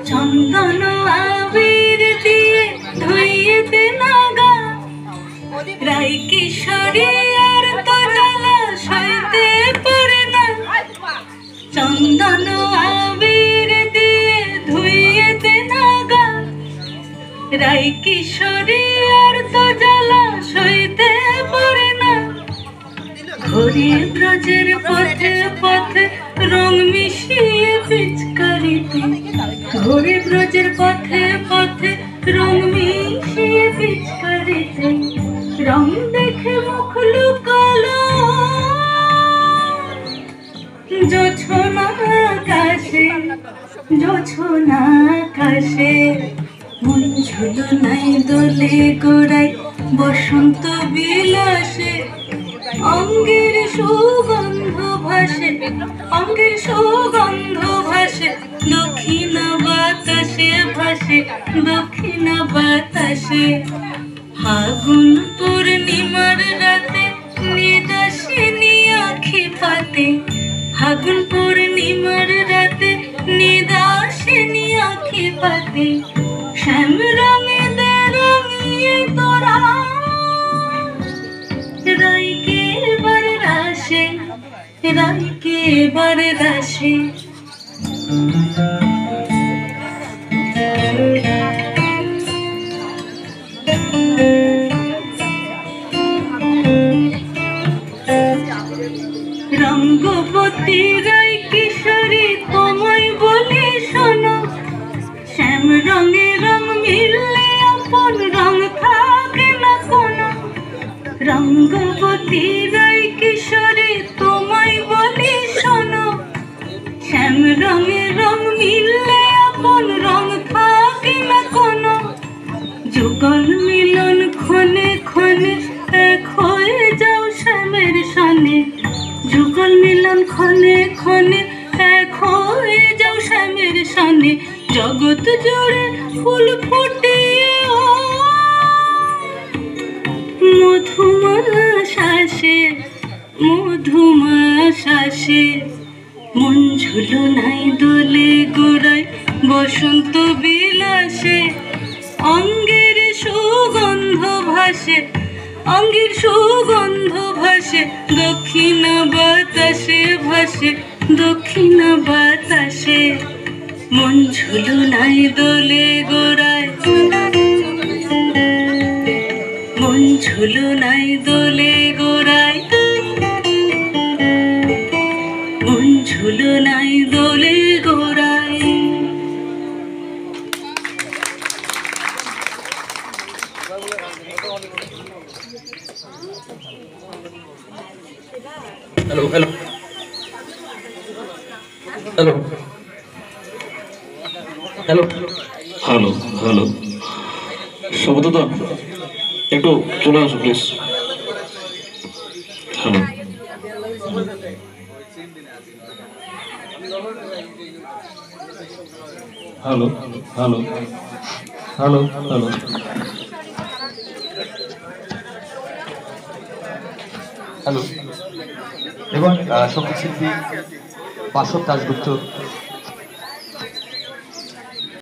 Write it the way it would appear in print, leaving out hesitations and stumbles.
চন্দন আবির দিয়ে ধুইতে নাগা রাই কিশোরী আর তো জ্বালা সইতে পারে না। চন্দন আবির দিয়ে ধুইতে নাগা রাই কিশোরী আর তো জ্বালা সইতে পারে না। ঘুরে ব্রজের পথে পথে রং মিশিয়ে পিচকারিতে, ঘুরে ব্রজের পথে পথে রং মিশিয়ে পিচকারিতে, রং দেখে মুখ লুকালো জোছনা আকাশে, জোছনা আকাশে। মন ঝুলো নাই দোলে গোড়ায় বসন্ত বিলাসে, অঙ্গের সুগন্ধ ভাসে, অঙ্গের সুগন্ধ ভাসে, দক্ষিণ বাতাসে ভাসে, দক্ষিণ বাতাসে। ফাগুন পূর্ণিমার রাতে নিদাসিনী আঁখি পাতে, ফাগুন পূর্ণিমার রাতে নিদাসিনী আঁখি পাতে। শ্যাম রঙে দে রঙিয়ে তোরা রাইকে বার রাশে, রাইকে বার রাশে। রঙ্গবতী রাই কিশোরী তোমায় বলি শোনো, শ্যাম রঙে রং মিললে আপন রং থাকে না কোনো। রঙ্গবতী রাই কিশোরী তোমায় বলি শোনো, শ্যাম রঙে রং মিললে আপন রং থাকে না কোনো। যুগল মিলন ক্ষণে ক্ষণে এক হয়ে যাও শ্যামের সনে, যুগল মিলন ক্ষণে ক্ষণে এক হয়ে যাও শ্যামের সনে। জগৎ জুড়ে ফুল ফুটিয়ে মধুমাশাসে, মধুমাশাসে। মন ঝুলো নাই দোলে গোড়ায় বসন্ত বিলাসে, অঙ্গের সুগন্ধ ভাসে, অঙ্গের সুগন্ধ ভাসে, দক্ষিণ বাতাসে ভাসে, দক্ষিণ বাতাসে। মন ঝুলো নাই দোলে গোড়ায়, মন ঝুলো নাই দোলে গোড়ায়, মন ঝুলো নাই দোলে গোড়ায়। Hello hello hello hello hello hello সবদাদা একটু চলে আসো please. Hello hello hello hello hello hello এবং সঙ্গীত শিল্পী বাসব দাশগুপ্ত